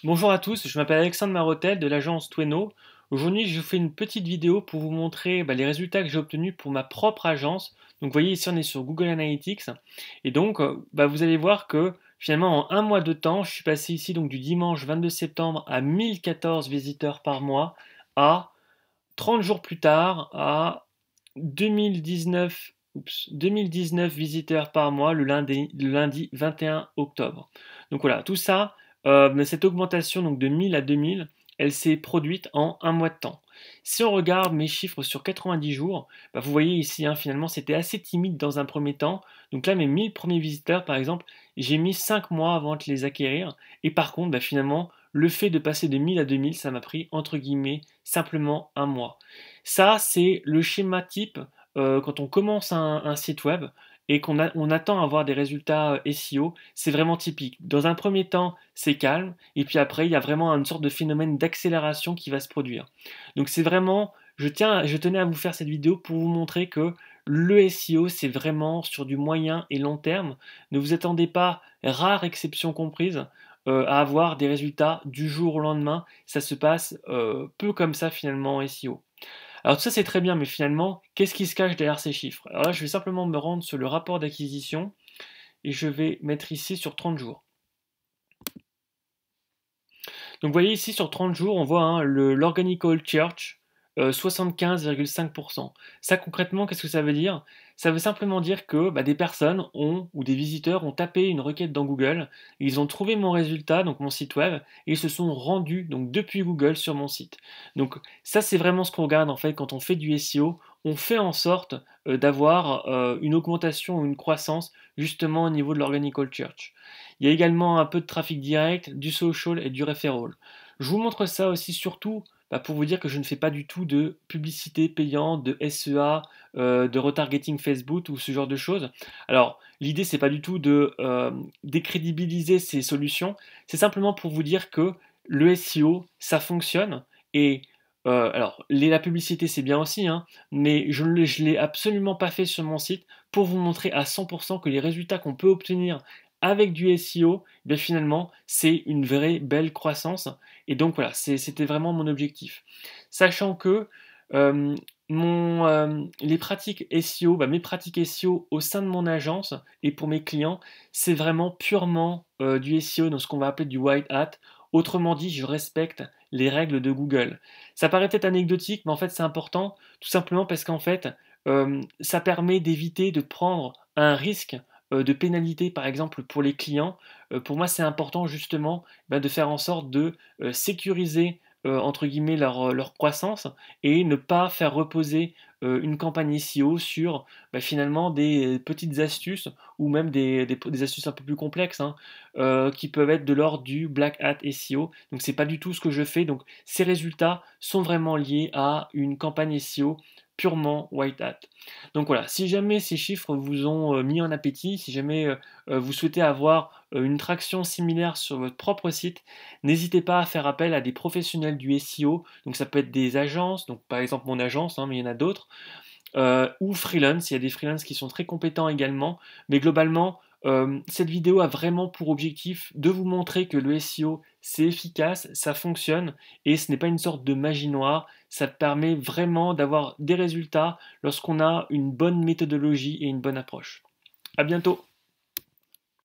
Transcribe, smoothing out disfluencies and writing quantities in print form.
Bonjour à tous, je m'appelle Alexandre Marotel de l'agence Tweno. Aujourd'hui, je vous fais une petite vidéo pour vous montrer les résultats que j'ai obtenus pour ma propre agence. Donc, vous voyez ici, on est sur Google Analytics. Et donc, vous allez voir que finalement, en un mois de temps, je suis passé ici donc du dimanche 22 septembre à 1014 visiteurs par mois à 30 jours plus tard à 2019 visiteurs par mois le lundi 21 octobre. Donc voilà, tout ça, mais cette augmentation donc de 1000 à 2000, elle s'est produite en un mois de temps. Si on regarde mes chiffres sur 90 jours, vous voyez ici, finalement, c'était assez timide dans un premier temps. Donc là, mes 1000 premiers visiteurs, par exemple, j'ai mis 5 mois avant de les acquérir. Et par contre, finalement, le fait de passer de 1000 à 2000, ça m'a pris, entre guillemets, simplement un mois. Ça, c'est le schéma type quand on commence un site web et on attend à avoir des résultats SEO, c'est vraiment typique. Dans un premier temps, c'est calme, et puis après, il y a vraiment une sorte de phénomène d'accélération qui va se produire. Donc c'est vraiment, je tenais à vous faire cette vidéo pour vous montrer que le SEO, c'est vraiment sur du moyen et long terme. Ne vous attendez pas, rare exception comprise, à avoir des résultats du jour au lendemain. Ça se passe peu comme ça finalement en SEO. Alors tout ça c'est très bien, mais finalement, qu'est-ce qui se cache derrière ces chiffres? Alors là, je vais simplement me rendre sur le rapport d'acquisition et je vais mettre ici sur 30 jours. Donc vous voyez ici sur 30 jours, on voit l'Organical Search, 75,5%. Ça concrètement, qu'est-ce que ça veut dire? Ça veut simplement dire que des personnes ou des visiteurs ont tapé une requête dans Google, ils ont trouvé mon résultat, donc mon site web, et ils se sont rendus donc depuis Google sur mon site. Donc ça c'est vraiment ce qu'on regarde en fait quand on fait du SEO, on fait en sorte d'avoir une augmentation ou une croissance justement au niveau de l'Organical Search. Il y a également un peu de trafic direct, du social et du referral. Je vous montre ça aussi surtout pour vous dire que je ne fais pas du tout de publicité payante, de SEA, de retargeting Facebook ou ce genre de choses. Alors, l'idée, c'est pas du tout de décrédibiliser ces solutions, c'est simplement pour vous dire que le SEO, ça fonctionne. Et alors, la publicité, c'est bien aussi, mais je ne l'ai absolument pas fait sur mon site pour vous montrer à 100% que les résultats qu'on peut obtenir avec du SEO, finalement, c'est une vraie belle croissance. Et donc voilà, c'était vraiment mon objectif. Sachant que euh, les pratiques SEO, mes pratiques SEO au sein de mon agence et pour mes clients, c'est vraiment purement du SEO dans ce qu'on va appeler du white hat. Autrement dit, je respecte les règles de Google. Ça paraît peut-être anecdotique, mais en fait c'est important, tout simplement parce qu'en fait, ça permet d'éviter de prendre un risque de pénalité, par exemple, pour les clients. Pour moi, c'est important justement de faire en sorte de sécuriser entre guillemets leur croissance et ne pas faire reposer une campagne SEO sur finalement des petites astuces ou même des astuces un peu plus complexes qui peuvent être de l'ordre du black hat SEO. Donc c'est pas du tout ce que je fais. Donc ces résultats sont vraiment liés à une campagne SEO purement white hat. Donc voilà, si jamais ces chiffres vous ont mis en appétit, si jamais vous souhaitez avoir une traction similaire sur votre propre site, n'hésitez pas à faire appel à des professionnels du SEO. Donc ça peut être des agences, donc par exemple mon agence, mais il y en a d'autres, ou freelance. Il y a des freelances qui sont très compétents également. Mais globalement, cette vidéo a vraiment pour objectif de vous montrer que le SEO, c'est efficace, ça fonctionne, et ce n'est pas une sorte de magie noire. Ça permet vraiment d'avoir des résultats lorsqu'on a une bonne méthodologie et une bonne approche. À bientôt!